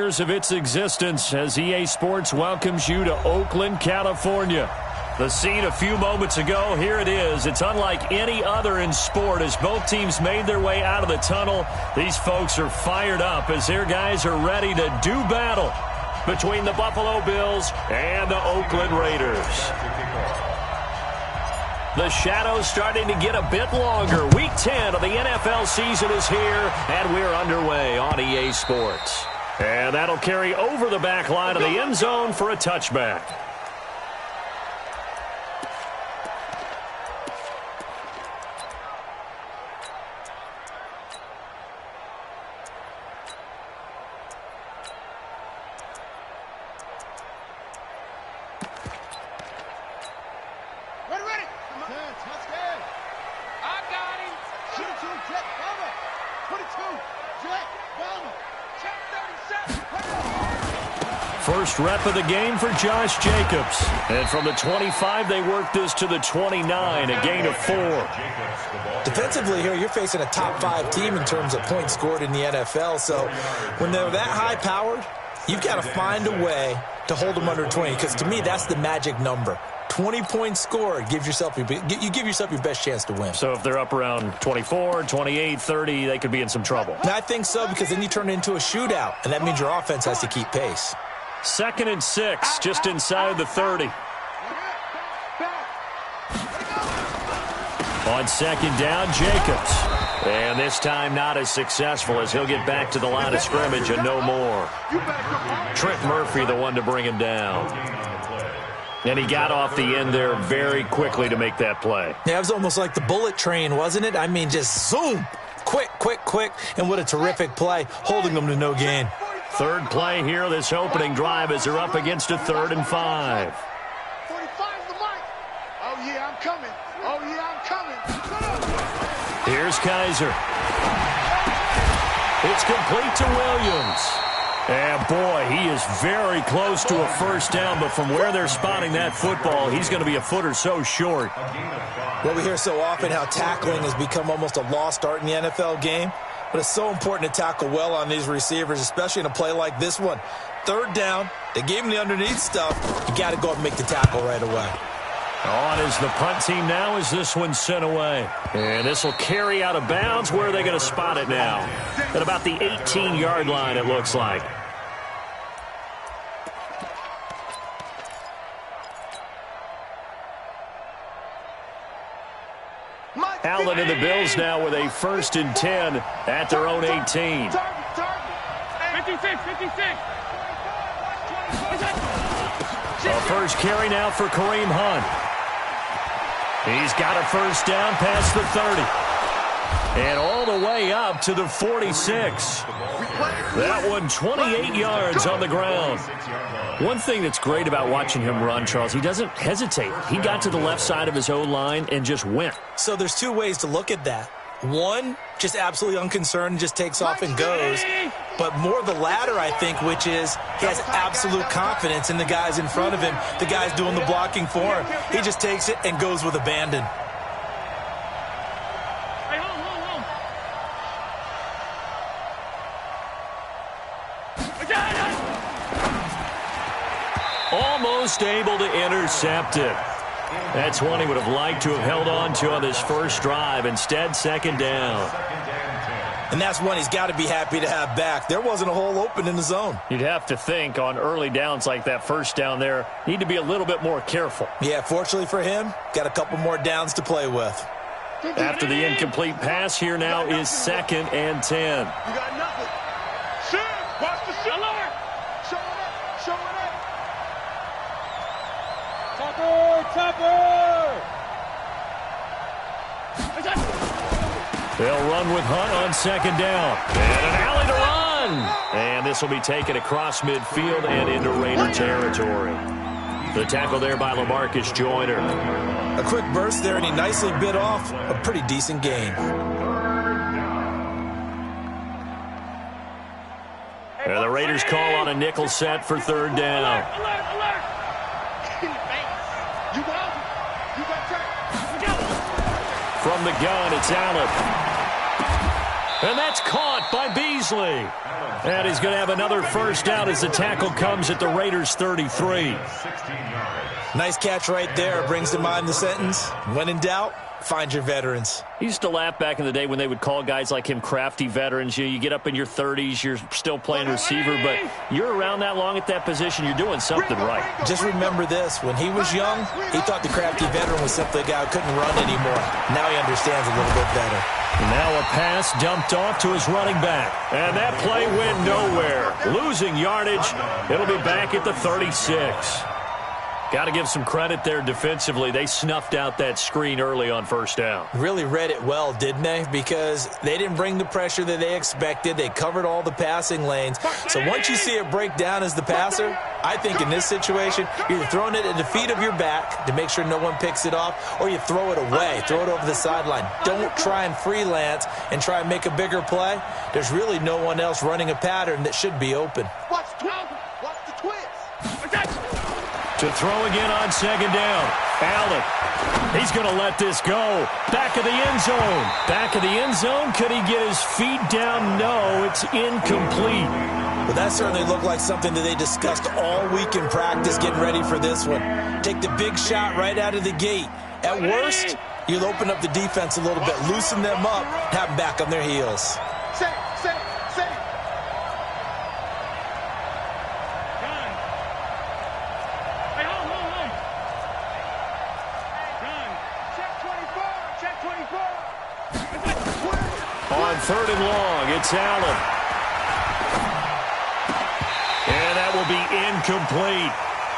years of its existence as EA Sports welcomes you to Oakland, California. The scene a few moments ago, here it is. It's unlike any other in sport as both teams made their way out of the tunnel. These folks are fired up as their guys are ready to do battle between the Buffalo Bills and the Oakland Raiders. The shadow's starting to get a bit longer. Week 10 of the NFL season is here, and we're underway on EA Sports. And that'll carry over the back line of the end zone for a touchback. First rep of the game for Josh Jacobs. And from the 25, they work this to the 29, a gain of 4. Defensively here, you're facing a top 5 team in terms of points scored in the NFL. So when they're that high-powered, you've got to find a way to hold them under 20. Because to me, that's the magic number. 20 points scored, you give yourself your best chance to win. So if they're up around 24, 28, 30, they could be in some trouble. And I think so, because then you turn it into a shootout, and that means your offense has to keep pace. 2nd and 6, just inside the 30. On 2nd down, Jacobs. And this time not as successful as he'll get back to the line of scrimmage and no more. Trent Murphy, the one to bring him down. And he got off the end there very quickly to make that play. Yeah, it was almost like the bullet train, wasn't it? I mean, just zoom. Quick, quick, quick. And what a terrific play, holding them to no gain. Third play here, this opening drive as they're up against a 3rd and 5. 45's the mark. Oh, yeah, I'm coming. Oh, yeah, I'm coming. Here's Kaiser. It's complete to Williams. And, boy, he is very close to a first down, but from where they're spotting that football, he's going to be a foot or so short. Well, we hear so often how tackling has become almost a lost art in the NFL game. But it's so important to tackle well on these receivers, especially in a play like this one. 3rd down, they gave him the underneath stuff. You got to go and make the tackle right away. On is the punt team now as this one's sent away. And this will carry out of bounds. Where are they going to spot it now? At about the 18-yard line, it looks like. Allen and the Bills now with a 1st and 10 at their own 18. 56. A first carry now for Kareem Hunt. He's got a first down past the 30. And all the way up to the 46. That one 28 yards on the ground. One thing that's great about watching him run, Charles, he doesn't hesitate. He got to the left side of his own line and just went. So there's 2 ways to look at that. One, just absolutely unconcerned, just takes off and goes. But more the latter, I think, which is he has absolute confidence in the guys in front of him, the guys doing the blocking for him. He just takes it and goes with abandon. Almost able to intercept it. That's one he would have liked to have held on to on this first drive. Instead, 2nd down. And that's one he's got to be happy to have back. There wasn't a hole open in the zone. You'd have to think on early downs like that first down there, need to be a little bit more careful. Yeah, fortunately for him, got a couple more downs to play with. After the incomplete pass, here now is 2nd and 10. You got nothing. Shoot. Watch the shoot. Show it up. Show it up. Topper! They'll run with Hunt on 2nd down. And an alley to run. And this will be taken across midfield and into Raider territory. The tackle there by LaMarcus Joyner. A quick burst there, and he nicely bit off a pretty decent gain. And the Raiders call on a nickel set for 3rd down. From the gun, it's Allen. And that's caught by Beasley. And he's going to have another first down as the tackle comes at the Raiders' 33. Nice catch right there. Brings to mind the sentence, when in doubt, find your veterans. He used to laugh back in the day when they would call guys like him crafty veterans. You get up in your 30s, you're still playing receiver, but you're around that long at that position, you're doing something right. Just remember this. When he was young, he thought the crafty veteran was simply a guy who couldn't run anymore. Now he understands a little bit better. Now a pass dumped off to his running back. And that play went nowhere. Losing yardage. It'll be back at the 36. Got to give some credit there defensively. They snuffed out that screen early on first down. Really read it well, didn't they? Because they didn't bring the pressure that they expected. They covered all the passing lanes. So once you see it break down as the passer, I think in this situation, you're throwing it at the feet of your back to make sure no one picks it off, or you throw it away, throw it over the sideline. Don't try and freelance and try and make a bigger play. There's really no one else running a pattern that should be open. Watch the twist. To throw again on second down. Allen. He's going to let this go. Back of the end zone. Back of the end zone. Could he get his feet down? No, it's incomplete. Well, that certainly looked like something that they discussed all week in practice getting ready for this one. Take the big shot right out of the gate. At worst, you'll open up the defense a little bit, loosen them up, have them back on their heels. Set. On third and long, it's Allen. And that will be incomplete.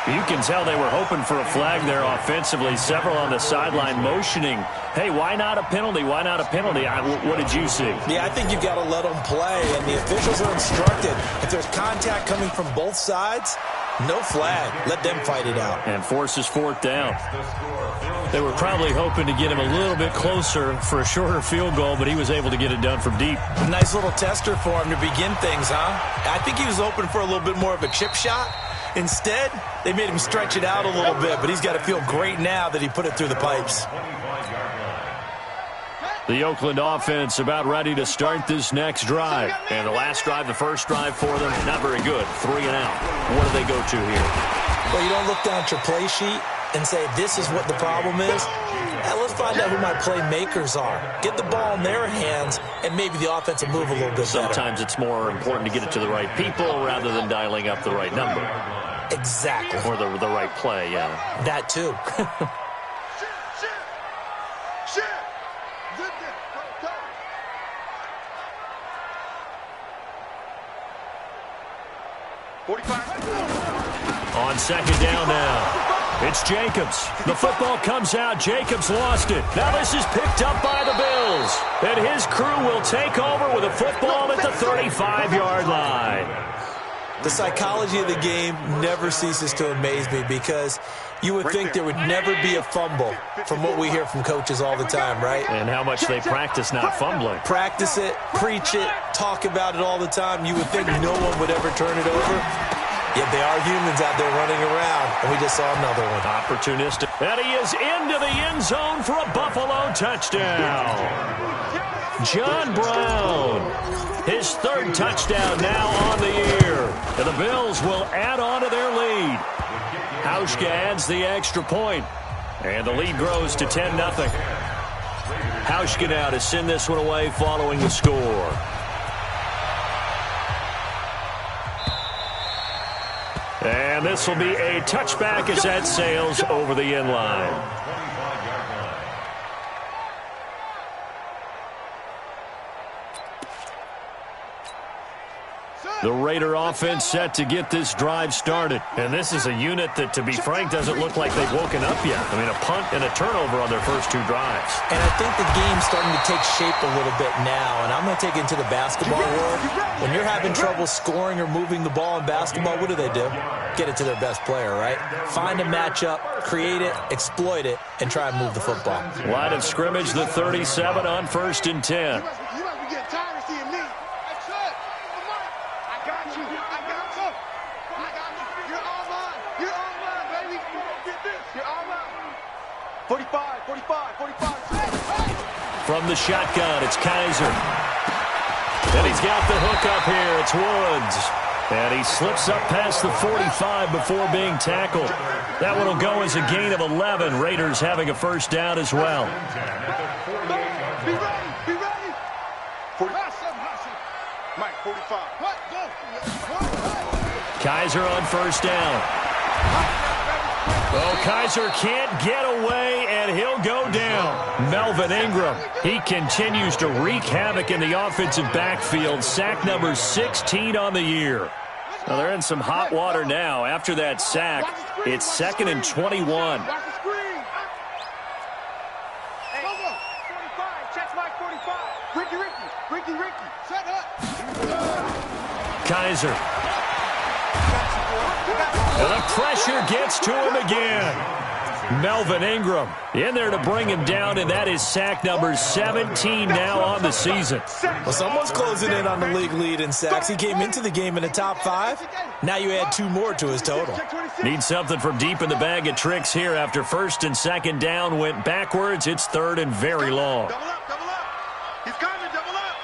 You can tell they were hoping for a flag there offensively. Several on the sideline motioning, hey, why not a penalty? Why not a penalty? What did you see? Yeah, I think you've got to let them play, and the officials are instructed. If there's contact coming from both sides, no flag. Let them fight it out. And forces fourth down. They were probably hoping to get him a little bit closer for a shorter field goal, but he was able to get it done from deep. Nice little tester for him to begin things, huh? I think he was hoping for a little bit more of a chip shot. Instead, they made him stretch it out a little bit, but he's got to feel great now that he put it through the pipes. The Oakland offense about ready to start this next drive. And the last drive, the first drive for them, not very good. 3 and out. What do they go to here? Well, you don't look down at your play sheet and say, this is what the problem is. Now, let's find out who my playmakers are. Get the ball in their hands, and maybe the offense will move a little bit Sometimes better. it's more important to get it to the right people rather than dialing up the right number. Exactly. Or the right play, yeah. That, too. On second down now. It's Jacobs. The football comes out. Jacobs lost it. Now this is picked up by the Bills. And his crew will take over with a football at the 35-yard line. The psychology of the game never ceases to amaze me because you would think there would never be a fumble from what we hear from coaches all the time, right? And how much they practice not fumbling. Practice it, preach it, talk about it all the time. You would think no one would ever turn it over. Yet they are humans out there running around, and we just saw another one. Opportunistic. And he is into the end zone for a Buffalo touchdown. John Brown, his third touchdown now on the year. And the Bills will add on to their lead. Hauschka adds the extra point, and the lead grows to 10-0. Hauschka now to send this one away following the score. And this will be a touchback as that sails over the end line. The Raider offense set to get this drive started. And this is a unit that, to be frank, doesn't look like they've woken up yet. I mean, a punt and a turnover on their first two drives. And I think the game's starting to take shape a little bit now. And I'm going to take it into the basketball world. When you're having trouble scoring or moving the ball in basketball, what do? Get it to their best player, right? Find a matchup, create it, exploit it, and try and move the football. Line of scrimmage, the 37 on 1st and 10. From the shotgun, it's Kaiser. And he's got the hook up here. It's Woods. And he slips up past the 45 before being tackled. That one will go as a gain of 11. Raiders having a first down as well. Be ready. Be ready. 47. Mike, 45. What? Go. Kaiser on first down. Oh, Kaiser can't get away, and he'll go down. Melvin Ingram, he continues to wreak havoc in the offensive backfield. Sack number 16 on the year. Well, they're in some hot water now. After that sack, it's 2nd and 21. Watch the screen. Hey, 45. Check Mike, 45. Ricky. Set up. Kaiser. And the pressure gets to him again. Melvin Ingram in there to bring him down, and that is sack number 17 now on the season. Well, someone's closing in on the league lead in sacks. He came into the game in the top 5. Now you add 2 more to his total. Need something from deep in the bag of tricks here after 1st and 2nd down went backwards. It's 3rd and very long. Double up. He's coming, double up.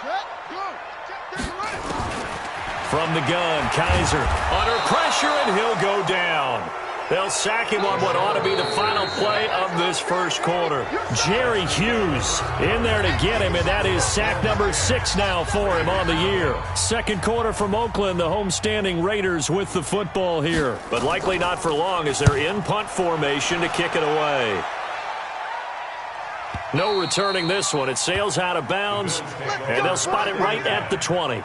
Set, go. Check, run it. From the gun, Kaiser under pressure, and he'll go down. They'll sack him on what ought to be the final play of this first quarter. Jerry Hughes in there to get him, and that is sack number 6 now for him on the year. Second quarter from Oakland, the homestanding Raiders with the football here. But likely not for long as they're in punt formation to kick it away. No returning this one. It sails out of bounds, and they'll spot it right at the 20.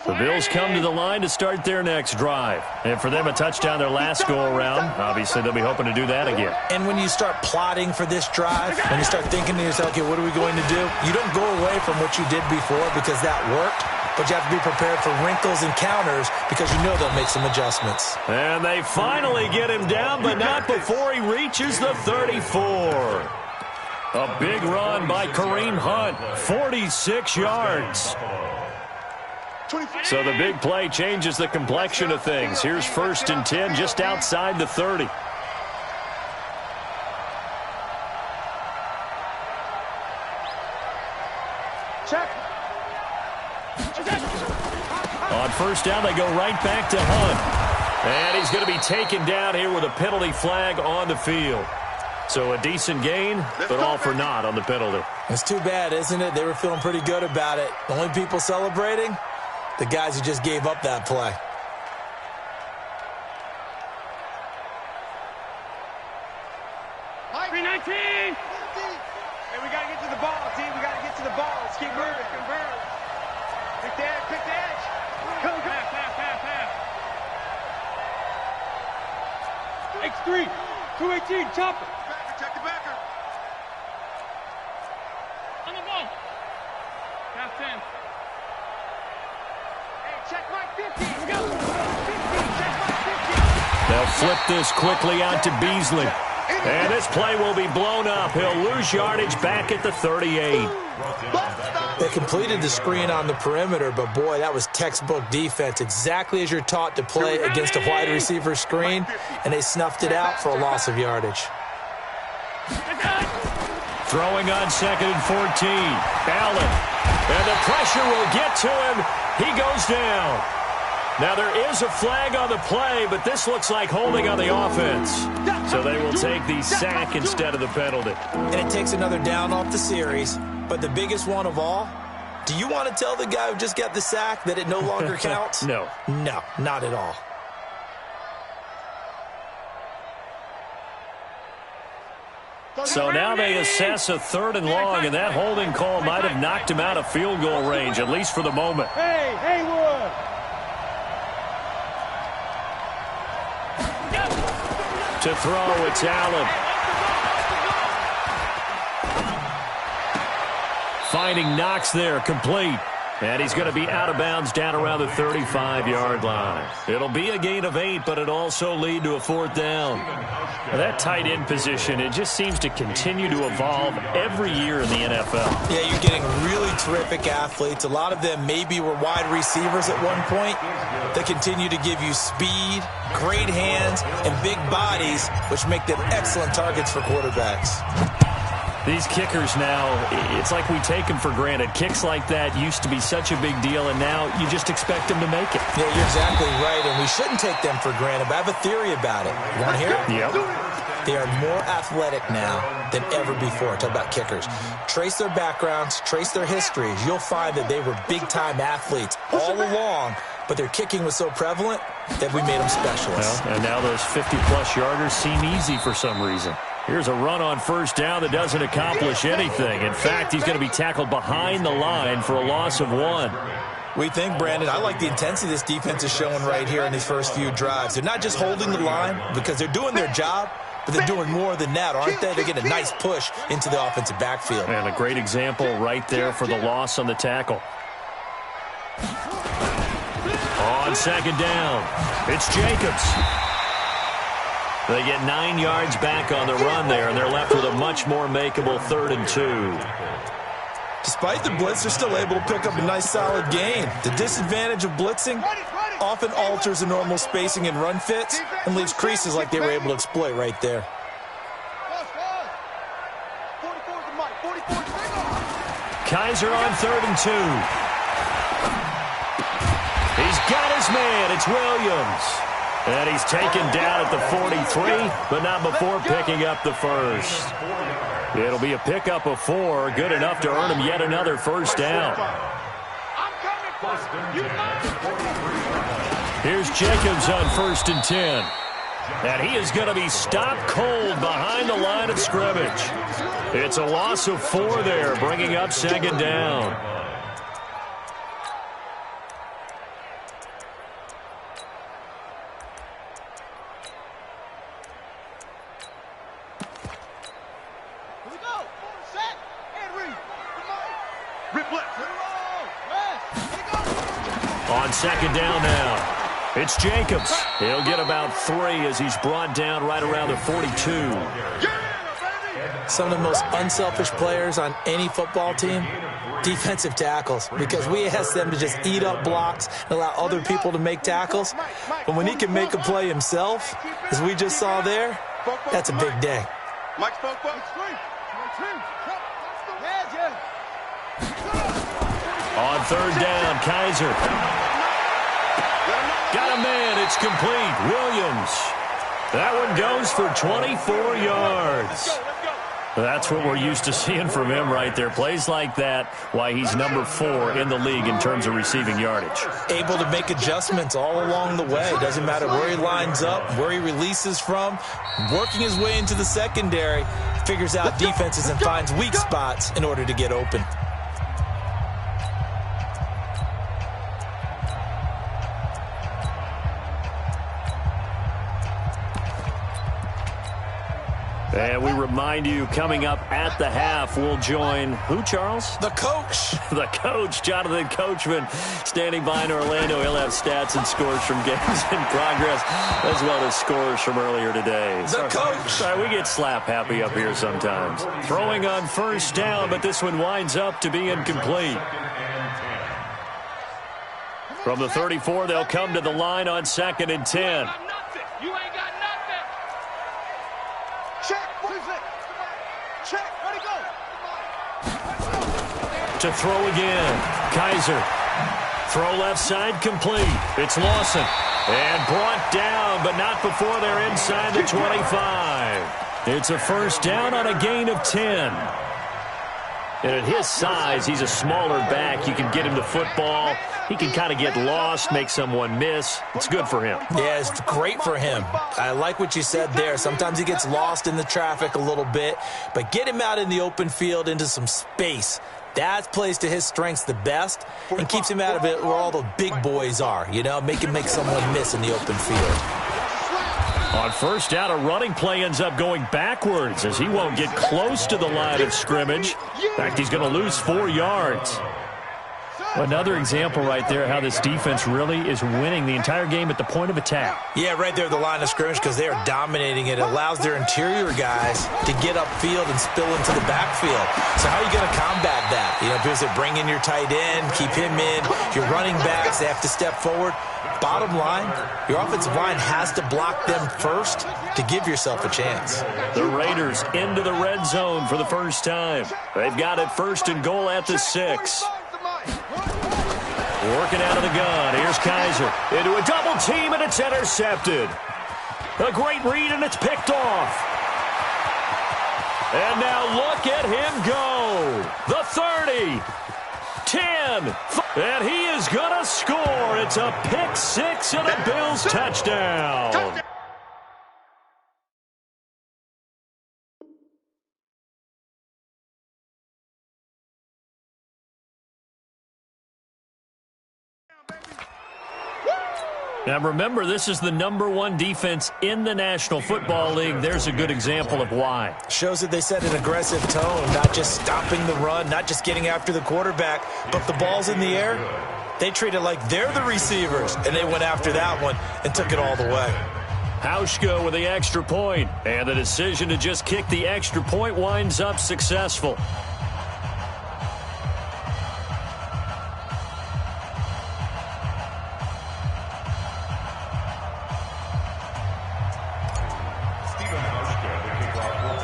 The Bills come to the line to start their next drive. And for them, a touchdown their last go-around. Obviously, they'll be hoping to do that again. And when you start plotting for this drive, when you start thinking to yourself, okay, what are we going to do? You don't go away from what you did before because that worked, but you have to be prepared for wrinkles and counters because you know they'll make some adjustments. And they finally get him down, but not before he reaches the 34. A big run by Kareem Hunt, 46 yards. So the big play changes the complexion of things. Here's 1st and 10 just outside the 30. Check. On first down, they go right back to Hunt. And he's going to be taken down here with a penalty flag on the field. So a decent gain, but all for naught on the penalty. It's too bad, isn't it? They were feeling pretty good about it. The only people celebrating? The guys who just gave up that play. Hey, we got to get to the ball, team. We got to get to the ball. Let's keep moving. Pick the edge. Come. X3, 218, chopper. Check the backer. On the ball. Half 10. Check Mike 50. Here we go. 50. Check Mike 50. They'll flip this quickly out to Beasley. And this play will be blown up. He'll lose yardage back at the 38. They completed the screen on the perimeter, but boy, that was textbook defense. Exactly as you're taught to play against a wide receiver screen, and they snuffed it out for a loss of yardage. Throwing on 2nd and 14. Allen. And the pressure will get to him. He goes down. Now there is a flag on the play, but this looks like holding on the offense. So they will take the sack instead of the penalty. And it takes another down off the series. But the biggest one of all, do you want to tell the guy who just got the sack that it no longer counts? No. No, not at all. So now they assess a 3rd and long, and that holding call might have knocked him out of field goal range, at least for the moment. Hey, Haywood. To throw, it's Allen. Finding Knox there, complete. And he's going to be out of bounds down around the 35-yard line. It'll be a gain of 8, but it also lead to a 4th down. Well, that tight end position, it just seems to continue to evolve every year in the NFL. Yeah, you're getting really terrific athletes. A lot of them maybe were wide receivers at one point. They continue to give you speed, great hands, and big bodies, which make them excellent targets for quarterbacks. These kickers now, it's like we take them for granted. Kicks like that used to be such a big deal, and now you just expect them to make it. Yeah, you're exactly right, and we shouldn't take them for granted, but I have a theory about it. You want to hear it? Yep. They are more athletic now than ever before. Talk about kickers. Trace their backgrounds, trace their histories. You'll find that they were big-time athletes all along, but their kicking was so prevalent that we made them specialists. Well, and now those 50-plus yarders seem easy for some reason. Here's a run on 1st down that doesn't accomplish anything. In fact, he's going to be tackled behind the line for a loss of 1. We think, Brandon, I like the intensity this defense is showing right here in these first few drives. They're not just holding the line because they're doing their job, but they're doing more than that, aren't they? They're getting a nice push into the offensive backfield. And a great example right there for the loss on the tackle. On 2nd down, it's Jacobs. They get 9 yards back on the run there, and they're left with a much more makeable 3rd and 2. Despite the blitz, they're still able to pick up a nice solid gain. The disadvantage of blitzing often alters the normal spacing and run fits and leaves creases like they were able to exploit right there. Kaiser on 3rd and 2. He's got his man. It's Williams. And he's taken down at the 43, but not before picking up the first. It'll be a pickup of 4, good enough to earn him yet another 1st down. Here's Jacobs on 1st and 10. And he is going to be stopped cold behind the line of scrimmage. It's a loss of 4 there, bringing up 2nd down. On 2nd down now, it's Jacobs. He'll get about 3 as he's brought down right around the 42. Some of the most unselfish players on any football team, defensive tackles, because we ask them to just eat up blocks and allow other people to make tackles. But when he can make a play himself, as we just saw there, that's a big day. On 3rd down, Kaiser. Got a man. It's complete. Williams. That one goes for 24 yards. That's what we're used to seeing from him right there. Plays like that, why he's number 4 in the league in terms of receiving yardage. Able to make adjustments all along the way. Doesn't matter where he lines up, where he releases from. Working his way into the secondary, figures out defenses and finds weak spots in order to get open. And we remind you, coming up at the half, we'll join who, Charles? The coach. The coach, Jonathan Coachman, standing by in Orlando. He'll have stats and scores from games in progress, as well as scores from earlier today. The coach. Sorry, we get slap happy up here sometimes. Throwing on 1st down, but this one winds up to be incomplete. From the 34, they'll come to the line on 2nd and 10. To throw again. Kaiser. Throw left side complete. It's Lawson. And brought down, but not before they're inside the 25. It's a 1st down on a gain of 10. And at his size, he's a smaller back. You can get him the football. He can kind of get lost, make someone miss. It's good for him. Yeah, it's great for him. I like what you said there. Sometimes he gets lost in the traffic a little bit, but get him out in the open field into some space. That plays to his strengths the best and keeps him out of it where all the big boys are, you know, make someone miss in the open field. On 1st down, a running play ends up going backwards as he won't get close to the line of scrimmage. In fact, he's going to lose 4 yards. Another example right there how this defense really is winning the entire game at the point of attack. Yeah, right there at the line of scrimmage because they are dominating it. It allows their interior guys to get upfield and spill into the backfield. So how are you going to combat that? You know, because they bring in your tight end, keep him in. Your running backs, they have to step forward. Bottom line, your offensive line has to block them first to give yourself a chance. The Raiders into the red zone for the first time. They've got it first and goal at the 6. Working out of the gun. Here's Kaiser into a double team, and it's intercepted. A great read, and it's picked off. And now look at him go. The 30, 10, and he is going to score. It's a pick 6 and a Bills touchdown. Now, remember, this is the #1 defense in the National Football League. There's a good example of why. Shows that they set an aggressive tone, not just stopping the run, not just getting after the quarterback, but the ball's in the air. They treat it like they're the receivers, and they went after that one and took it all the way. Hauschka with the extra point, and the decision to just kick the extra point winds up successful.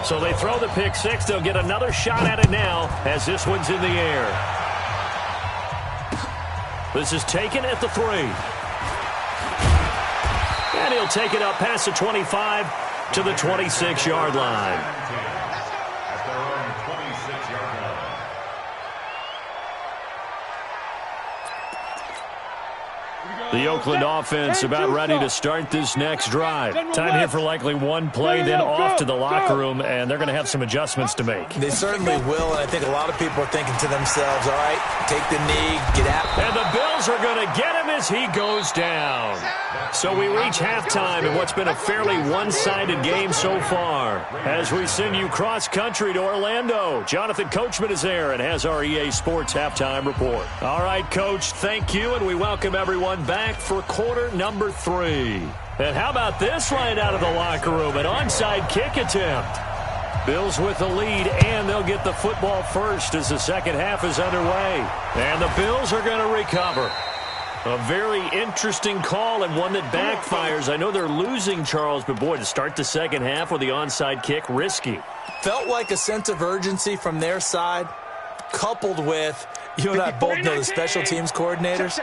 So they throw the pick 6. They'll get another shot at it now as this one's in the air. This is taken at the 3. And he'll take it up past the 25 to the 26-yard line. The Oakland offense about ready to start this next drive. Time here for likely one play, then off to the locker room, and they're going to have some adjustments to make. They certainly will, and I think a lot of people are thinking to themselves, all right, take the knee, get out. And the Bills are going to get him as he goes down. So we reach halftime in what's been a fairly one-sided game so far. As we send you cross-country to Orlando, Jonathan Coachman is there and has our EA Sports halftime report. All right, Coach, thank you, and we welcome everyone back for quarter number 3. And how about this right out of the locker room? An onside kick attempt. Bills with the lead, and they'll get the football first as the second half is underway. And the Bills are going to recover. A very interesting call and one that backfires. I know they're losing, Charles, but boy, to start the second half with the onside kick, risky. Felt like a sense of urgency from their side, coupled with, you and I both know the special teams coordinators,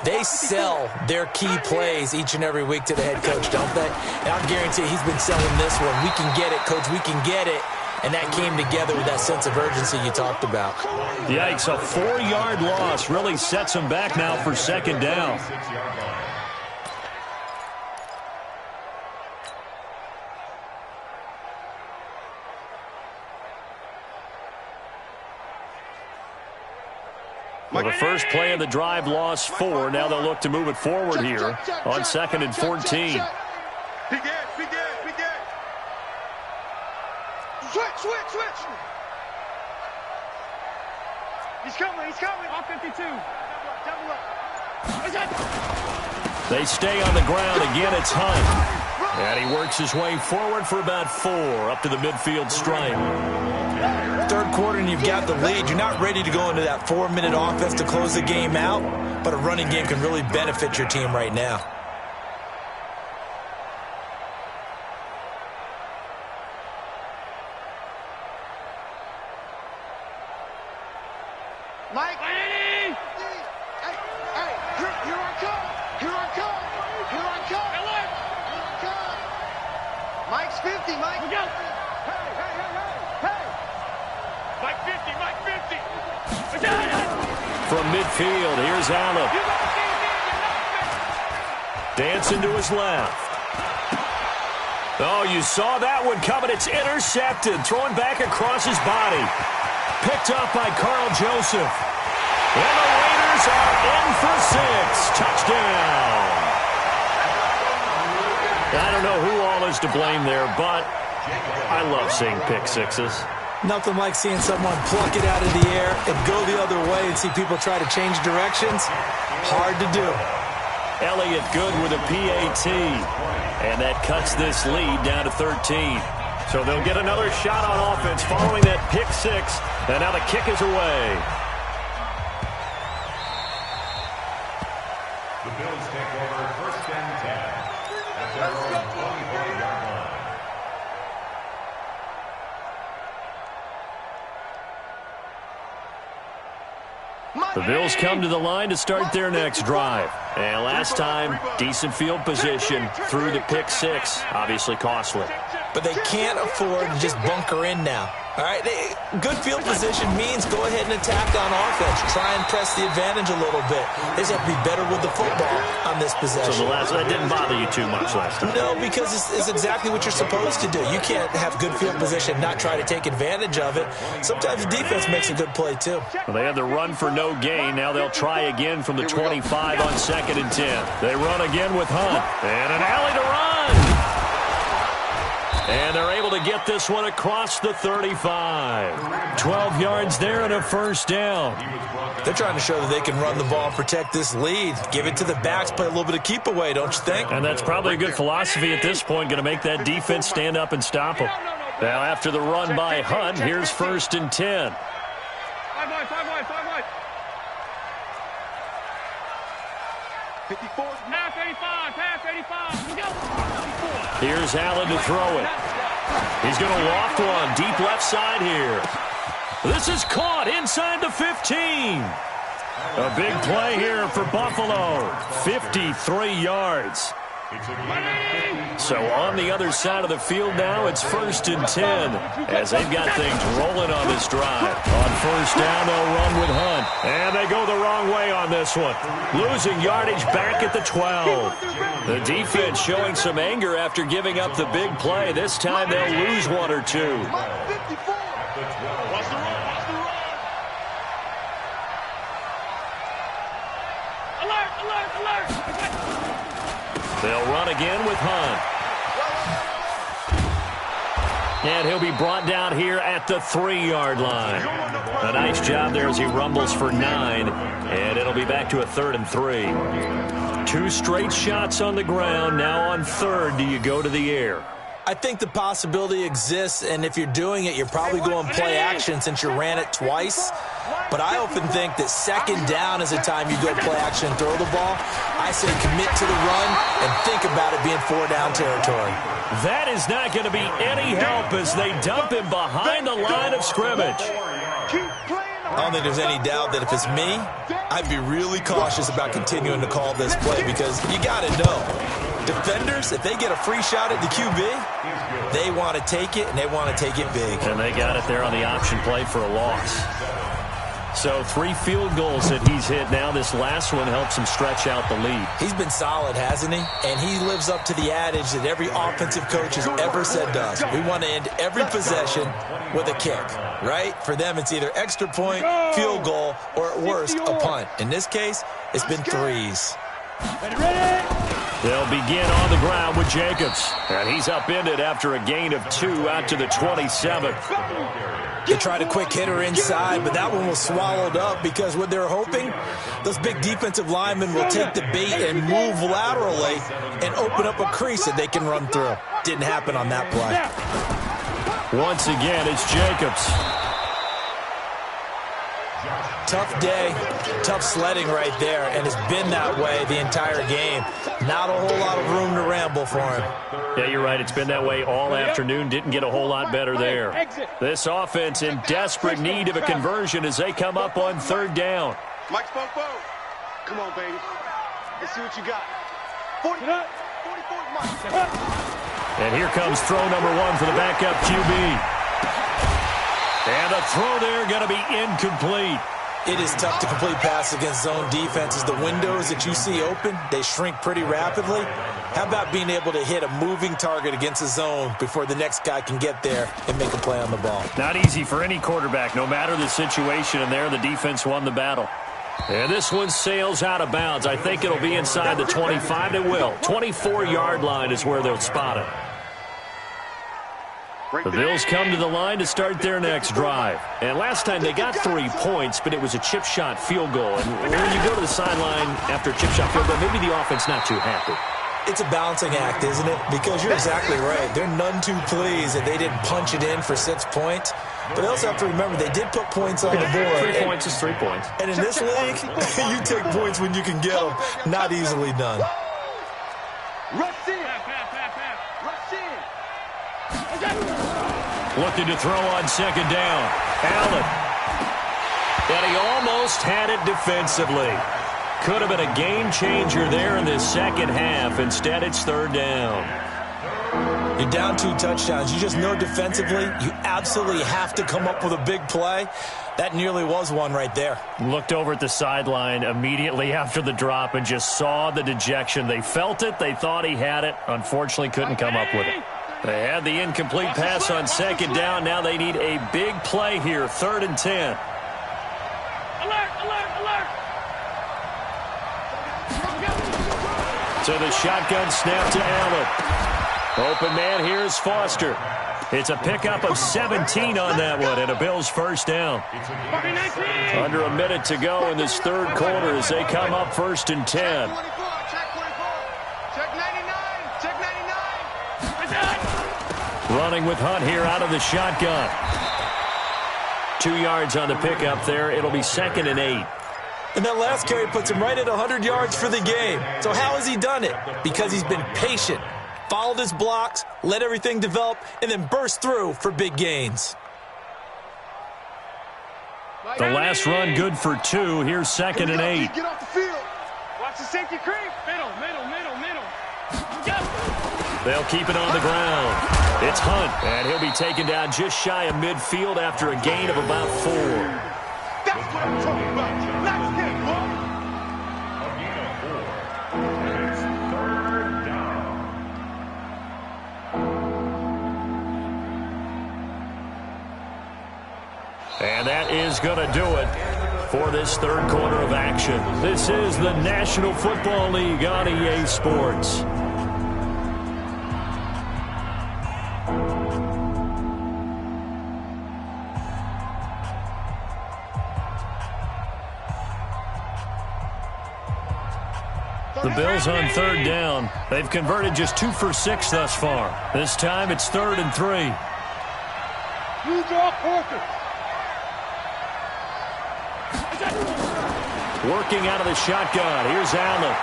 they sell their key plays each and every week to the head coach, don't they? And I guarantee he's been selling this one. We can get it, coach, we can get it. And that came together with that sense of urgency you talked about. Yikes, a 4-yard loss really sets them back now for second down. Well, the first play of the drive lost 4. Now they'll look to move it forward here on 2nd and 14. Big edge. Switch. He's coming. Off 52. Double up. They stay on the ground. Again, it's Hunt. And he works his way forward for about 4 up to the midfield stripe. Third quarter and you've got the lead. You're not ready to go into that 4-minute offense to close the game out, but a running game can really benefit your team right now. Mike. Hey, here I come. Mike's 50, Mike. Look out. Hey. Mike 50. From midfield, here's Allen. Dancing to his left. Oh, you saw that one coming. It's intercepted. Throwing back across his body. Picked up by Carl Joseph. And the Raiders are in for 6. Touchdown. I don't know who all is to blame there, but I love seeing pick sixes. Nothing like seeing someone pluck it out of the air and go the other way and see people try to change directions. Hard to do. Elliott Good with a PAT. And that cuts this lead down to 13. So they'll get another shot on offense following that pick six. And now the kick is away. The Bills take over 1st and 10. At their own 24-yard line. The Bills come to the line to start their next drive. And last time, decent field position through the pick six. Obviously costly. But they can't afford to just bunker in now. All right, good field position means go ahead and attack on offense. Try and press the advantage a little bit. They just have to be better with the football on this possession. So that didn't bother you too much last time? No, because it's exactly what you're supposed to do. You can't have good field position, not try to take advantage of it. Sometimes the defense makes a good play, too. Well, they had the run for no gain. Now they'll try again from the 25 on 2nd and 10. They run again with Hunt. And an alley to run. And they're able to get this one across the 35. 12 yards there and a first down. They're trying to show that they can run the ball and protect this lead. Give it to the backs, play a little bit of keep away, don't you think? And that's probably a good philosophy at this point, going to make that defense stand up and stop them. Now after the run by Hunt, here's 1st and 10. 54. Half 85. Here's Allen to throw it. He's going to loft one deep left side here. This is caught inside the 15. A big play here for Buffalo. 53 yards. So on the other side of the field now, it's 1st and 10 as they've got things rolling on this drive. On 1st down, they'll run with Hunt. And they go the wrong way on this one. Losing yardage back at the 12. The defense showing some anger after giving up the big play. This time they'll lose one or two. They'll run again with Hunt. And he'll be brought down here at the 3-yard line. A nice job there as he rumbles for 9. And it'll be back to a 3rd and 3. 2 straight shots on the ground. Now on 3rd, do you go to the air? I think the possibility exists, and if you're doing it, you're probably going play action since you ran it twice. But I often think that 2nd down is a time you go play action and throw the ball. I say commit to the run and think about it being 4-down territory. That is not going to be any help as they dump him behind the line of scrimmage. I don't think there's any doubt that if it's me, I'd be really cautious about continuing to call this play because you got to know. Defenders, if they get a free shot at the QB, they want to take it, and they want to take it big. And they got it there on the option play for a loss. So 3 field goals that he's hit now. This last one helps him stretch out the lead. He's been solid, hasn't he? And he lives up to the adage that every offensive coach has ever said to us. We want to end every possession with a kick, right? For them, it's either extra point, field goal, or at worst, a punt. In this case, it's been 3s. They'll begin on the ground with Jacobs. And he's upended after a gain of 2 out to the 27th. They tried a quick hitter inside, but that one was swallowed up because what they're hoping, those big defensive linemen will take the bait and move laterally and open up a crease that they can run through. Didn't happen on that play. Once again, it's Jacobs. Tough day, tough sledding right there, and it's been that way the entire game. Not a whole lot of room to ramble for him. Yeah, you're right. It's been that way all afternoon. Didn't get a whole lot better there. This offense in desperate need of a conversion as they come up on 3rd down. Mike Spoke. Come on, baby. Let's see what you got. 44, Mike. And here comes throw number 1 for the backup QB. And the throw there going to be incomplete. It is tough to complete passes against zone defenses. The windows that you see open, they shrink pretty rapidly. How about being able to hit a moving target against a zone before the next guy can get there and make a play on the ball? Not easy for any quarterback, no matter the situation. And there, the defense won the battle. And this one sails out of bounds. I think it'll be inside the 25. It will. 24-yard line is where they'll spot it. The Bills come to the line to start their next drive. And last time they got 3 points, but it was a chip shot field goal. And when you go to the sideline after a chip shot field goal, maybe the offense not too happy. It's a balancing act, isn't it? Because you're exactly right. They're none too pleased that they didn't punch it in for 6 points. But they also have to remember they did put points on the board. 3 points is 3 points. And in this league, you take points when you can get them. Not easily done. Rush in. Rush in. Looking to throw on second down. Allen. And he almost had it defensively. Could have been a game changer there in this second half. Instead, it's third down. You're down 2 touchdowns. You just know defensively you absolutely have to come up with a big play. That nearly was one right there. Looked over at the sideline immediately after the drop and just saw the dejection. They felt it. They thought he had it. Unfortunately, couldn't come up with it. They had the incomplete pass on second down. Now they need a big play here, 3rd and 10. Alert, alert, alert. So the shotgun snap to Allen. Open man, here's Foster. It's a pickup of 17 on that one and a Bills first down. Under a minute to go in this third quarter as they come up 1st and 10. Check 24, check 99, check 99. Running with Hunt here out of the shotgun. 2 yards on the pickup there. It'll be 2nd and 8. And that last carry puts him right at 100 yards for the game. So how has he done it? Because he's been patient, followed his blocks, let everything develop, and then burst through for big gains. The last run good for 2. Here's 2nd and 8. Get off the field. Watch the safety creep. Middle. They'll keep it on the ground. It's Hunt, and he'll be taken down just shy of midfield after a gain of about 4. That's what I'm talking about. Let's get it, boy. A gain of 4. And it's third down. And that is going to do it for this third quarter of action. This is the National Football League on EA Sports. The Bills on third down. They've converted just 2 for 6 thus far. This time it's 3rd and 3. You draw focus. Working out of the shotgun. Here's Allen.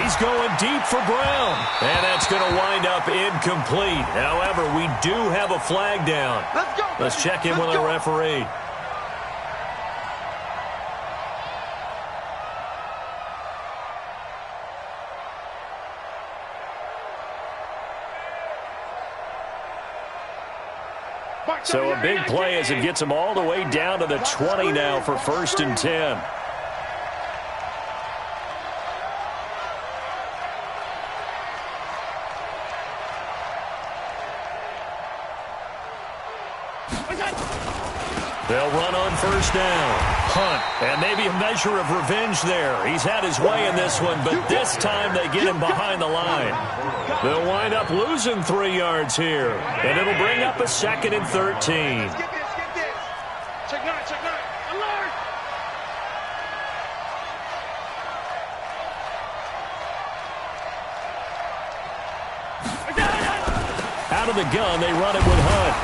He's going deep for Brown. And that's going to wind up incomplete. However, we do have a flag down. Let's go. Let's check in with the referee. So a big play as it gets them all the way down to the 20 now for 1st and 10. They'll run on 1st down. Hunt, and maybe a measure of revenge there. He's had his way in this one, but this time they get him behind the line. They'll wind up losing 3 yards here, and it'll bring up a 2nd and 13. Get this. Check 9, alert. Out of the gun, they run it with Hunt.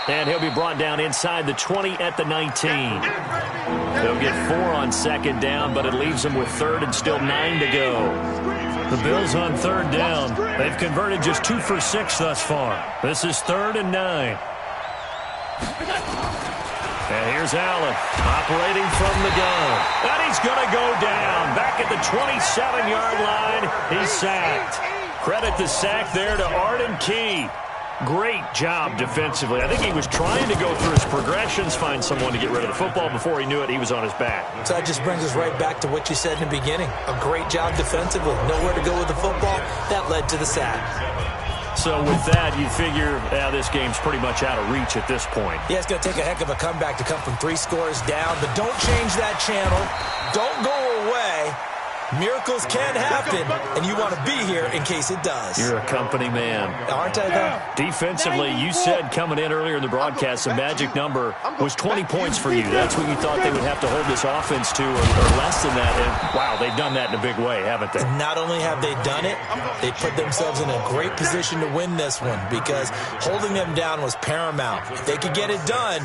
And he'll be brought down inside the 20 at the 19. They'll get 4 on 2nd down, but it leaves them with 3rd and still 9 to go. The Bills on 3rd down. They've converted just 2 for 6 thus far. This is 3rd and 9. And here's Allen operating from the gun. And he's going to go down. Back at the 27-yard line, he's sacked. Credit the sack there to Arden Key. Great job defensively. I think he was trying to go through his progressions, find someone to get rid of the football. Before he knew it, he was on his back. So that just brings us right back to what you said in the beginning. A great job defensively. Nowhere to go with the football. That led to the sack. So with that, you figure this game's pretty much out of reach at this point. Yeah, it's going to take a heck of a comeback to come from 3 scores down. But don't change that channel. Don't go away. Miracles can happen, and you want to be here in case it does. You're a company man. Aren't I, though? Defensively, you said coming in earlier in the broadcast, the magic number was 20 points for you. That's what you thought they would have to hold this offense to, or less than that. And, wow, they've done that in a big way, haven't they? Not only have they done it, they put themselves in a great position to win this one because holding them down was paramount. If they could get it done,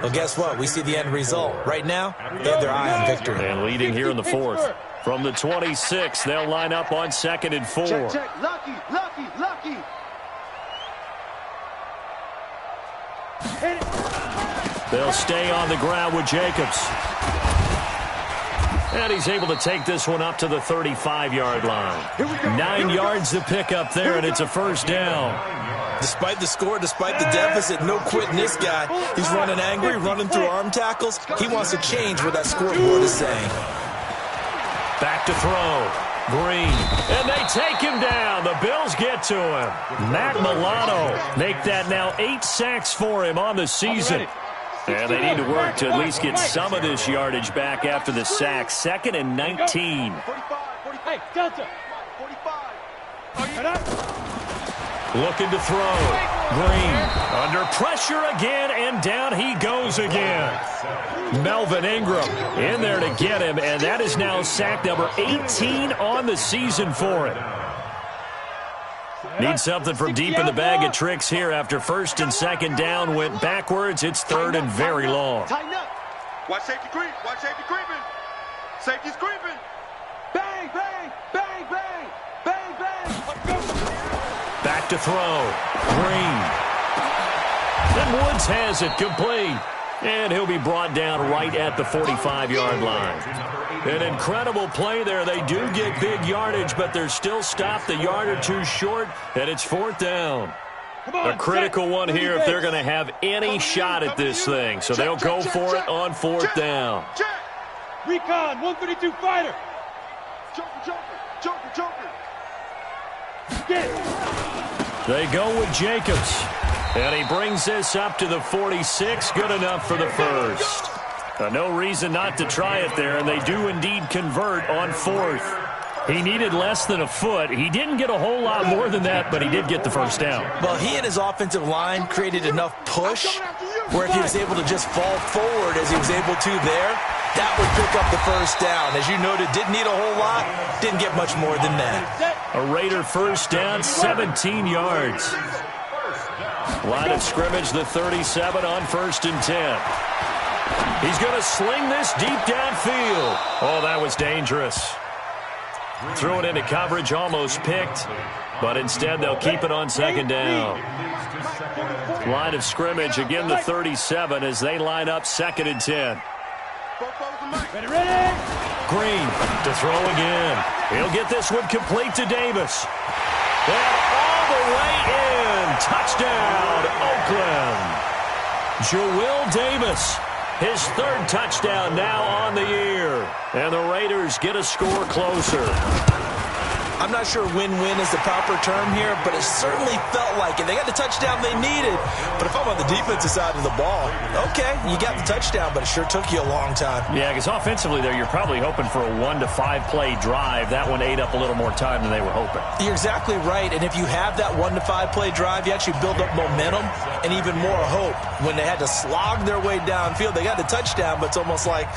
well, guess what? We see the end result. Right now, they have their eye on victory. And leading here in the fourth. From the 26, they'll line up on 2nd and 4. Check, check. Lucky, lucky, lucky. Hit it. They'll stay on the ground with Jacobs. And he's able to take this one up to the 35-yard line. 9 yards to pick up there, and it's a first down. Despite the score, despite the deficit, no quitting this guy. He's running angry, running through arm tackles. He wants to change what that scoreboard is saying. Back to throw. Green. And they take him down. The Bills get to him. Matt Milano make that now 8 sacks for him on the season. And they need to work to at least get some of this yardage back after the sack. 2nd and 19. 45. Hey, Delta. 45. Looking to throw. Green under pressure again, and down he goes again. Melvin Ingram in there to get him, and that is now sack number 18 on the season for him. Need something from deep in the bag of tricks here after 1st and 2nd down went backwards. It's 3rd and very long. Tighten up. Watch safety creep. Watch safety creeping. Safety's creeping. Bang, bang, bang, bang, bang, bang. Let's go. Back to throw. Green. And Woods has it complete. And he'll be brought down right at the 45-yard line. An incredible play there. They do get big yardage, but they're still stopped a yard or two short, and it's 4th down. A critical one here if they're going to have any shot at this thing. So they'll go for it on 4th down. Recon, 132 fighter. Joker. Get it. They go with Jacobs. And he brings this up to the 46. Good enough for the first. No reason not to try it there, and they do indeed convert on 4th. He needed less than a foot. He didn't get a whole lot more than that, but he did get the first down. Well, he and his offensive line created enough push where if he was able to just fall forward as he was able to there, that would pick up the first down. As you noted, didn't need a whole lot, didn't get much more than that. A Raider first down, 17 yards. Line of scrimmage, the 37 on 1st and 10. He's going to sling this deep downfield. Oh, that was dangerous. Threw it into coverage, almost picked, but instead they'll keep it on 2nd down. Line of scrimmage, again the 37 as they line up 2nd and 10. Ready. Green to throw again. He'll get this one complete to Davis. And all the way in. Touchdown, Oakland. Joel Davis. His 3rd touchdown now on the year. And the Raiders get a score closer. I'm not sure win-win is the proper term here, but it certainly felt like it. They got the touchdown they needed. But if I'm on the defensive side of the ball, okay, you got the touchdown, but it sure took you a long time. Yeah, because offensively there, you're probably hoping for a 1 to 5 play drive. That one ate up a little more time than they were hoping. You're exactly right, and if you have that 1 to 5 play drive, you actually build up momentum and even more hope. When they had to slog their way downfield, they got the touchdown, but it's almost like,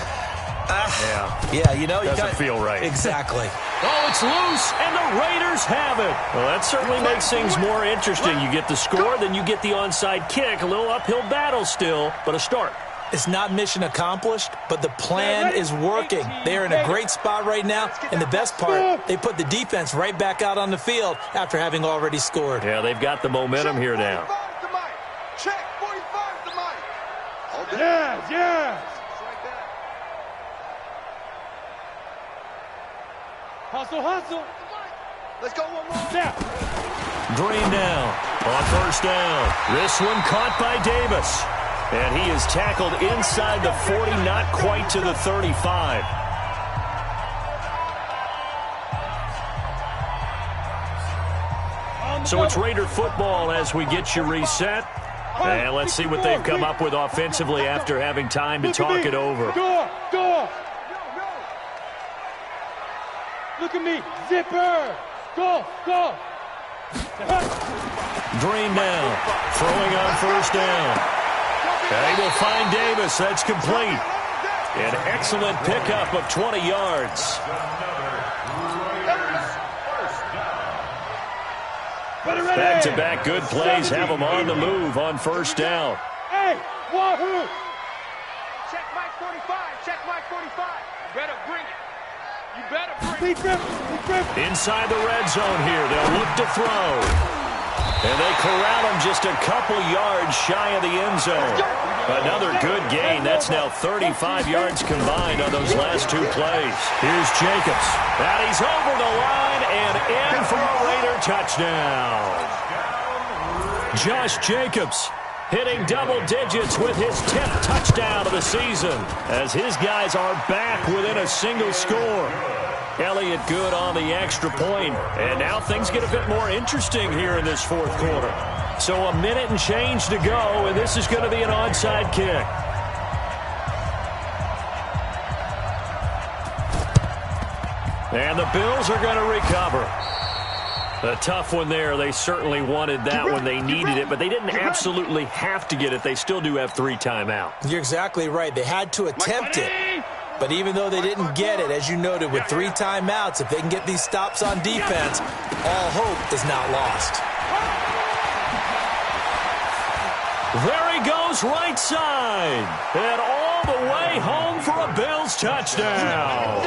yeah, you know, doesn't feel right. Exactly. Oh, it's loose, and the Raiders have it. Well, that certainly makes things more interesting. You get the score, then you get the onside kick. A little uphill battle still, but a start. It's not mission accomplished, but the plan is working. They are in a great spot right now, and the best part, they put the defense right back out on the field after having already scored. Yeah, they've got the momentum here now. Check, 45 to Mike. Yeah. Hustle. Let's go one more. Yeah. Green down on 1st down. This one caught by Davis. And he is tackled inside the 40, not quite to the 35. So it's Raider football as we get you reset. And let's see what they've come up with offensively after having time to talk it over. Go. Look at me. Zipper. Go, go. Green now, throwing on first down. And he will find Davis. That's complete. An excellent pickup of 20 yards. Back-to-back good plays have them on the move on first down. Hey, wahoo! Check Mike 45. Check Mike 45. You better bring it. You better bring it. Inside the red zone here. They'll look to throw. And they corral him just a couple yards shy of the end zone. Another good gain. That's now 35 yards combined on those last two plays. Here's Jacobs. And he's over the line and in for a Raider touchdown. Josh Jacobs hitting double digits with his 10th touchdown of the season as his guys are back within a single score. Elliott good on the extra point, and now things get a bit more interesting here in this fourth quarter. So a minute and change to go, and this is going to be an onside kick. And the Bills are going to recover. A tough one there. They certainly wanted that one. They needed it, but they didn't absolutely have to get it. They still do have 3 timeouts. You're exactly right. They had to attempt it. But even though they didn't get it, as you noted, with 3 timeouts, if they can get these stops on defense, all hope is not lost. There he goes right side. And all the way home for a Bills touchdown.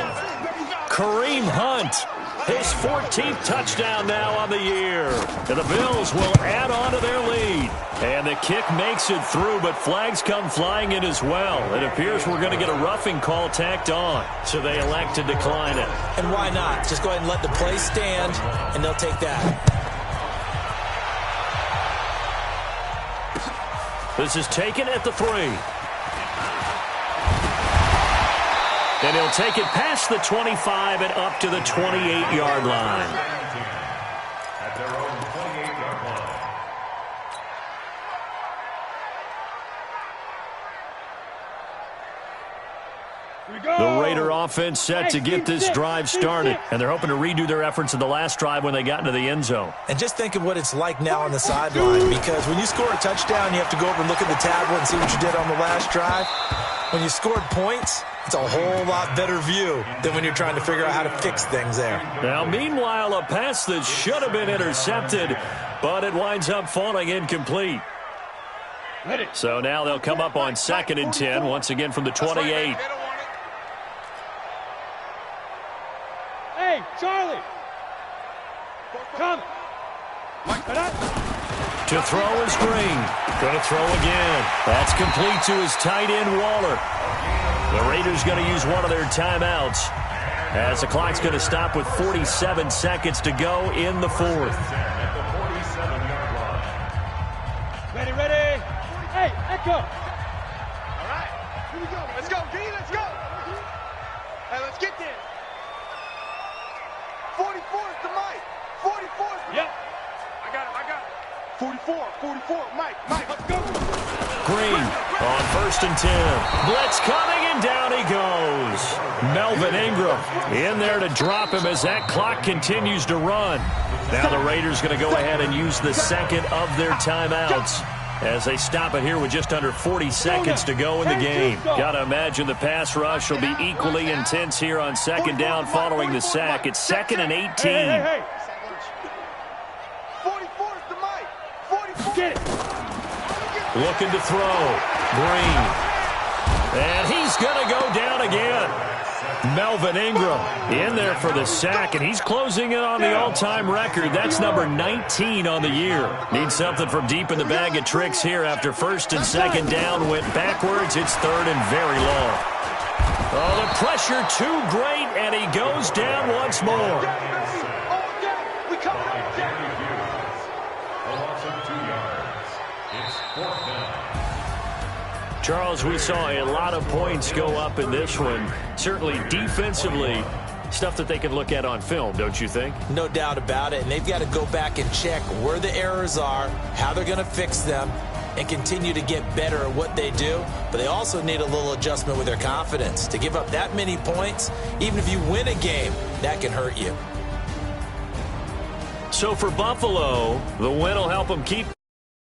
Kareem Hunt, his 14th touchdown now on the year. And the Bills will add on to their lead. And the kick makes it through, but flags come flying in as well. It appears we're going to get a roughing call tacked on, so they elect to decline it. And why not? Just go ahead and let the play stand, and they'll take that. This is taken at the 3. And he'll take it past the 25 and up to the 28-yard line. At their own 28-yard line. The Raider offense set to get this drive started, and they're hoping to redo their efforts in the last drive when they got into the end zone. And just think of what it's like now on the sideline, because when you score a touchdown, you have to go over and look at the tablet and see what you did on the last drive. When you scored points, it's a whole lot better view than when you're trying to figure out how to fix things there. Now, meanwhile, a pass that should have been intercepted, but it winds up falling incomplete. So now they'll come up on 2nd and 10, once again from the 28. Hey, Charlie! Come! To throw is Green. Going to throw again. That's complete to his tight end, Waller. The Raiders going to use one of their timeouts as the clock's going to stop with 47 seconds to go in the 4th. Ready, ready! Hey, Echo! All right, here we go. Let's go, D, let's go! Hey, let's get there. 44 is the mic. 44 is the mic. I got it. 44, Mike, let's go. Green on 1st and 10. Blitz coming, and down he goes. Melvin Ingram in there to drop him as that clock continues to run. Now the Raiders going to go ahead and use the second of their timeouts as they stop it here with just under 40 seconds to go in the game. Got to imagine the pass rush will be equally intense here on 2nd down following the sack. It's 2nd and 18. Hey. 44 is the mic. 44. Get it. Looking to throw. Green. And he's going to go down again. Melvin Ingram in there for the sack, and he's closing in on the all-time record. That's number 19 on the year. Needs something from deep in the bag of tricks here after 1st and 2nd down went backwards. It's 3rd and very long. Oh, the pressure too great, and he goes down once more. Charles, we saw a lot of points go up in this one. Certainly defensively, stuff that they can look at on film, don't you think? No doubt about it. And they've got to go back and check where the errors are, how they're going to fix them. and continue to get better at what they do, but they also need a little adjustment with their confidence. To give up that many points, even if you win a game, that can hurt you. So for Buffalo, the win will help them keep